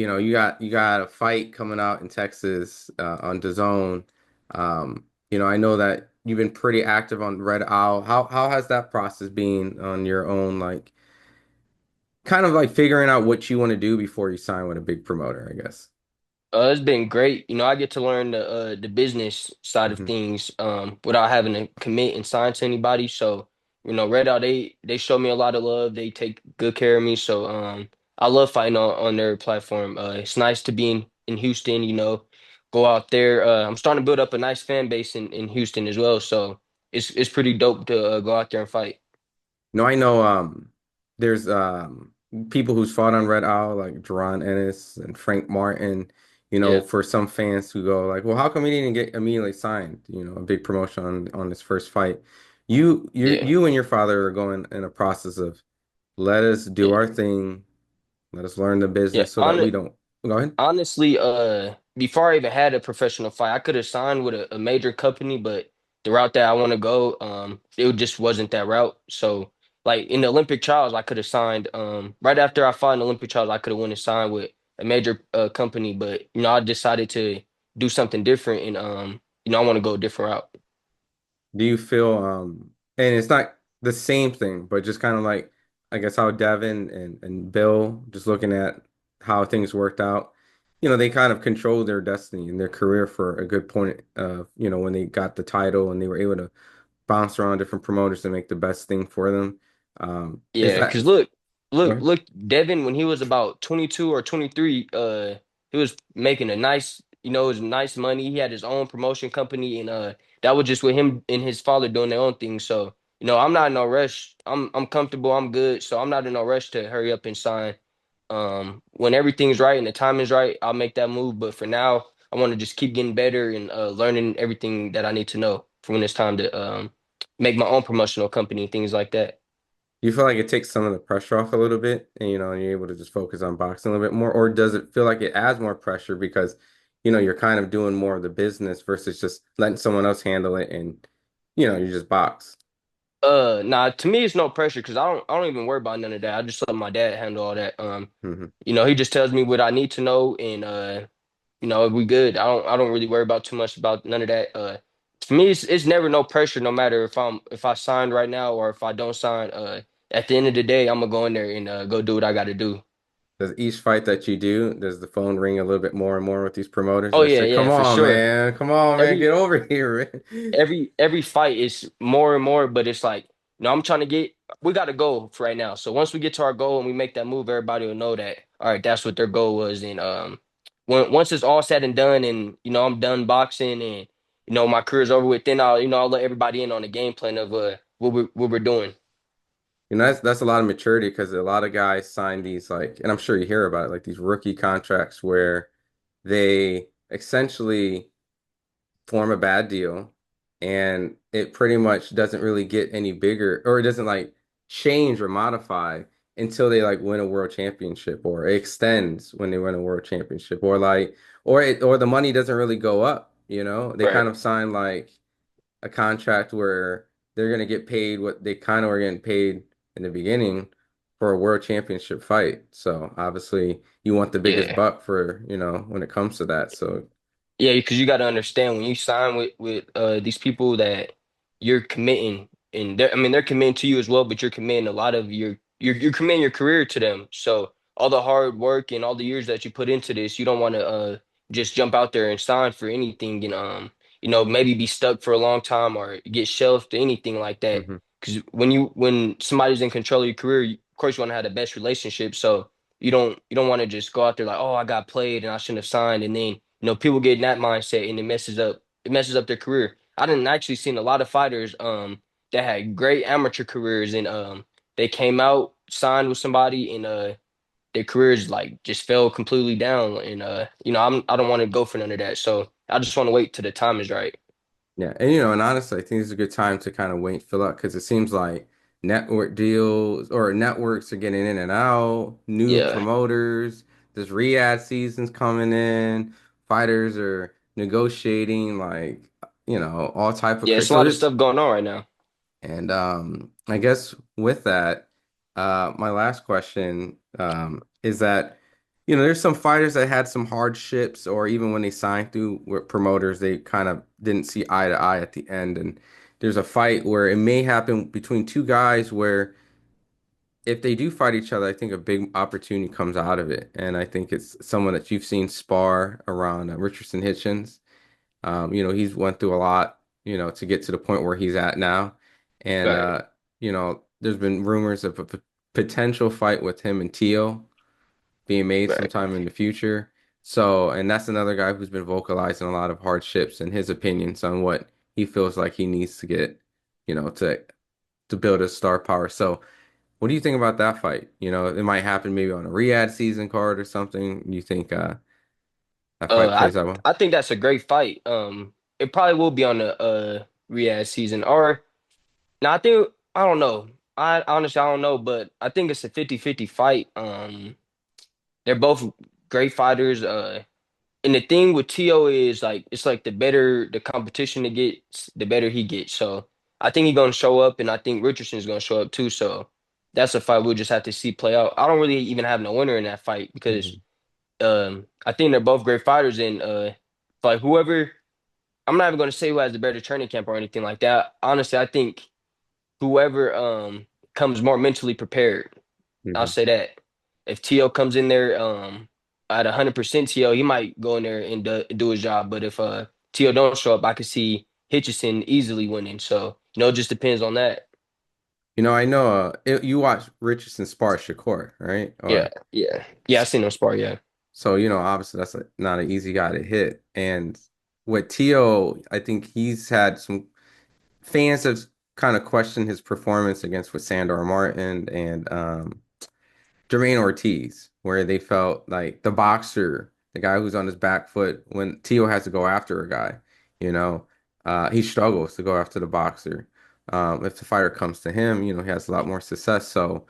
you got a fight coming out in Texas on DAZN. I know that you've been pretty active on Red Owl. How has that process been on your own, like kind of like figuring out what you want to do before you sign with a big promoter, I guess. It's been great. I get to learn the business side of Hmm. things without having to commit and sign to anybody. So, Red Dot they show me a lot of love. They take good care of me. So, I love fighting on their platform. It's nice to be in Houston, go out there. I'm starting to build up a nice fan base in Houston as well. So, it's pretty dope to go out there and fight. No, I know there's people who's fought on Red Owl like Jerron Ennis and Frank Martin, Yeah. for some fans who go like, well, how come he didn't get immediately signed, a big promotion on his first fight. Yeah. You and your father are going in a process of let us do Yeah. our thing, let us learn the Yeah. business so that we don't go ahead. Honestly, before I even had a professional fight, I could have signed with a major company, but the route that I want to go, it just wasn't that route. So, like in the Olympic trials, I could have signed. Right after I fought in the Olympic trials, I could have went and signed with a major company, but I decided to do something different, and I want to go a different route. Do you feel and it's not the same thing, but just kind of like I guess how Devin and Bill, just looking at how things worked out, they kind of controlled their destiny and their career for a good point of, when they got the title and they were able to bounce around different promoters to make the best thing for them. Is Yeah, that because look, go look, ahead. look, Devin, when he was about 22 or 23, he was making a nice, it was nice money. He had his own promotion company, and that was just with him and his father doing their own thing. So, I'm not in no rush. I'm comfortable. I'm good. So I'm not in no rush to hurry up and sign. When everything's right and the time is right, I'll make that move. But for now, I want to just keep getting better and learning everything that I need to know for when it's time to make my own promotional company, things like that. Do you feel like it takes some of the pressure off a little bit and you're able to just focus on boxing a little bit more, or does it feel like it adds more pressure because you're kind of doing more of the business versus just letting someone else handle it and you just box. Nah, to me it's no pressure because I don't even worry about none of that. I just let my dad handle all that. Hmm. He just tells me what I need to know and we good. I don't really worry about too much about none of that. To me it's never no pressure no matter if I signed right now or if I don't sign. At the end of the day, I'm gonna go in there and go do what I gotta do. Does each fight that you do, does the phone ring a little bit more and more with these promoters? Oh They yeah, say, yeah, for sure. come on, man, Every get over here, man. every fight is more and more, but it's like, I'm trying to get we got a goal for right now. So once we get to our goal and we make that move, everybody will know that all right, that's what their goal was. And once it's all said and done and I'm done boxing and my career's over with, then I'll let everybody in on the game plan of what we're doing. That's a lot of maturity because a lot of guys sign these like, and I'm sure you hear about it, like these rookie contracts where they essentially form a bad deal and it pretty much doesn't really get any bigger or it doesn't like change or modify until they like win a world championship or it extends when they win a world championship or like or the money doesn't really go up, they Right. kind of sign like a contract where they're going to get paid what they kind of were getting paid in the beginning for a world championship fight. So obviously you want the biggest Yeah. buck for, when it comes to that. So Yeah, because you got to understand when you sign with these people that you're committing, and I mean they're committing to you as well, but you're committing a lot of you're committing your career to them. So all the hard work and all the years that you put into this, you don't want to just jump out there and sign for anything and maybe be stuck for a long time or get shelved or anything like that. mhm. Because when somebody's in control of your career, of course you want to have the best relationship. So you don't want to just go out there like, oh, I got played and I shouldn't have signed, and then people get in that mindset and it messes up their career. I didn't actually seen a lot of fighters that had great amateur careers and they came out, signed with somebody and their careers like just fell completely down and I don't want to go for none of that. So I just want to wait till the time is right. Yeah, and and honestly, I think it's a good time to kind of wait and fill up because it seems like network deals or networks are getting in and out, new Yeah. promoters, this Riyadh season's coming in, fighters are negotiating like, all type of Yeah, it's a so lot of this stuff going on right now. and I guess with that, my last question is that, there's some fighters that had some hardships, or even when they signed through with promoters, they kind of didn't see eye to eye at the end. And there's a fight where it may happen between two guys where if they do fight each other, I think a big opportunity comes out of it. And I think it's someone that you've seen spar around Richardson Hitchins. He's went through a lot, to get to the point where he's at now. And, Right, there's been rumors of a potential fight with him and Teo being made right. sometime in the future. So, and that's another guy who's been vocalizing a lot of hardships and his opinions on what he feels like he needs to get, to build his star power. So, what do you think about that fight? It might happen maybe on a Riyadh season card or something. Do you think that fight plays out well? I think that's a great fight. It probably will be on the Riyadh season, or no, I don't know. I honestly I don't know, but I think it's a 50-50 fight. They're both great fighters. And the thing with Tio is like it's like the better the competition it gets, the better he gets. So I think he's gonna show up, and I think Richardson is gonna show up too. So that's a fight we'll just have to see play out. I don't really even have no winner in that fight because Mhm. I think they're both great fighters, and like whoever I'm not even gonna say who has the better training camp or anything like that. Honestly, I think whoever comes more mentally prepared. I'll Mhm. say that. If T.O. comes in there at 100% T.O., he might go in there and do his job. But if T.O. don't show up, I could see Hitchison easily winning. So, it just depends on that. I know you watch Richardson spar Shakur, right? Yeah, Or yeah. Yeah, I seen him spar, yeah. so, obviously that's not an easy guy to hit. And with Tio, I think he's had some fans have kind of questioned his performance against with Sandor Martin and Jermaine Ortiz, where they felt like the boxer, the guy who's on his back foot, when Tio has to go after a guy, you know, he struggles to go after the boxer. If the fighter comes to him, he has a lot more success. So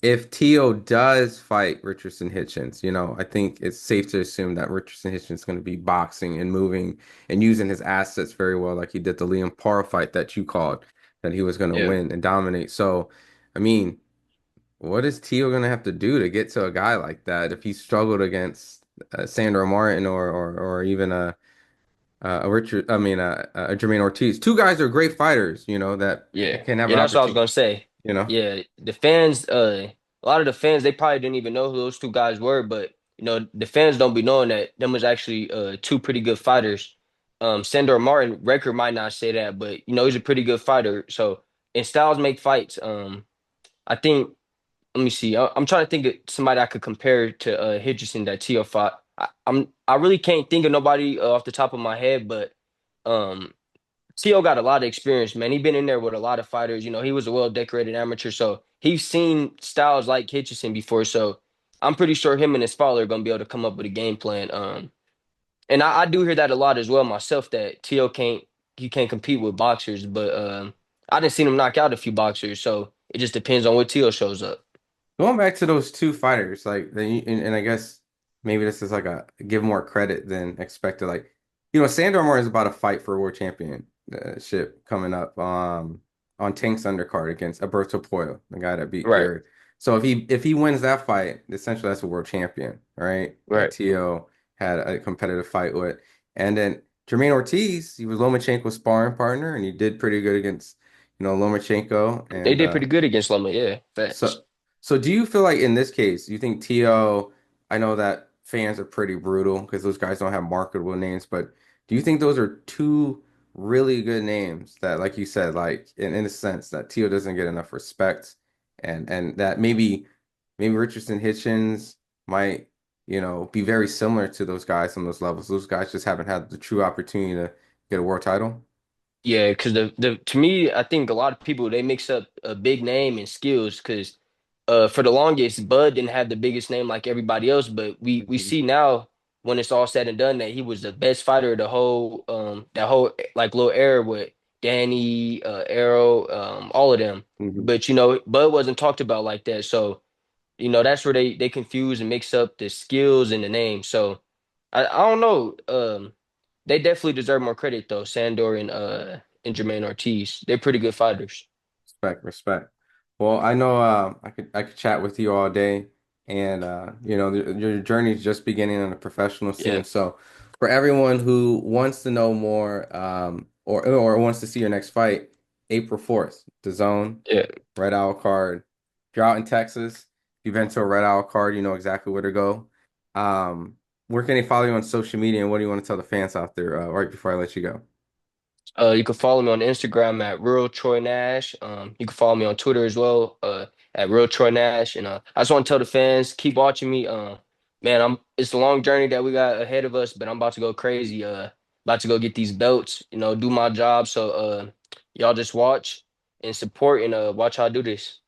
if Tio does fight Richardson Hitchins, I think it's safe to assume that Richardson Hitchins is going to be boxing and moving and using his assets very well, like he did the Liam Parr fight that you called, that he was going to Yeah. win and dominate. So, I mean, what is Tio going to have to do to get to a guy like that if he struggled against Sandro Martin or even a Richard, I mean, a Jermaine Ortiz? Two guys are great fighters, that Yeah. can have Yeah, an that's what I was opportunity, gonna say. you know? Yeah. The fans, a lot of the fans, they probably didn't even know who those two guys were, but the fans don't be knowing that them was actually two pretty good fighters. Sandor Martin record might not say that, but he's a pretty good fighter. So and styles make fights. I think let me see. I'm trying to think of somebody I could compare to Hitchison that Tio fought. I really can't think of nobody off the top of my head, but um Tio got a lot of experience, man. He been in there with a lot of fighters. He was a well decorated amateur, so he's seen styles like Hitchison before. So I'm pretty sure him and his father are gonna be able to come up with a game plan. And I do hear that a lot as well myself that Tio can't compete with boxers, but I didn't see him knock out a few boxers, so it just depends on what Tio shows up. Going back to those two fighters, like, and I guess maybe this is like a give more credit than expected. Like, Sandor Moore is about a fight for a world championship coming up on Tank's undercard against Alberto Puello, the guy that beat Right, Gary. So if he wins that fight, essentially that's a world champion, right? That right. Tio had a competitive fight with. And then Jermaine Ortiz, he was Lomachenko's sparring partner, and he did pretty good against, Lomachenko. They And did pretty good against Loma, yeah. so, Facts. so do you feel like in this case, you think T.O., I know that fans are pretty brutal because those guys don't have marketable names, but do you think those are two really good names that, like you said, like in a sense that T.O. doesn't get enough respect and that maybe Richardson Hitchins might, be very similar to those guys on those levels. Those guys just haven't had the true opportunity to get a world title. Yeah, because the to me, I think a lot of people they mix up a big name and skills. Because for the longest, Bud didn't have the biggest name like everybody else, but we Mhm. see now when it's all said and done that he was the best fighter of the whole that whole like little era with Danny, Arrow, all of them. Mhm. But Bud wasn't talked about like that. So that's where they confuse and mix up the skills and the name. So I don't know. They definitely deserve more credit though. Sandor and Jermaine Ortiz. They're pretty good fighters. Respect, respect. Well, I know I could chat with you all day. and your journey is just beginning on the professional Yeah, scene. So for everyone who wants to know more, or wants to see your next fight, April 4th, the Zone, yeah. Red Owl card. If you're out in Texas, if you've been to a Red Owl card, you know exactly where to go. Um, where can they follow you on social media, and what do you want to tell the fans out there right before I let you go? You can follow me on Instagram at Real Troy Nash. You can follow me on Twitter as well, at Real Troy Nash. And I just want to tell the fans, keep watching me. Man, it's a long journey that we got ahead of us, but I'm about to go crazy. About to go get these belts, do my job. So y'all just watch and support and watch how I do this.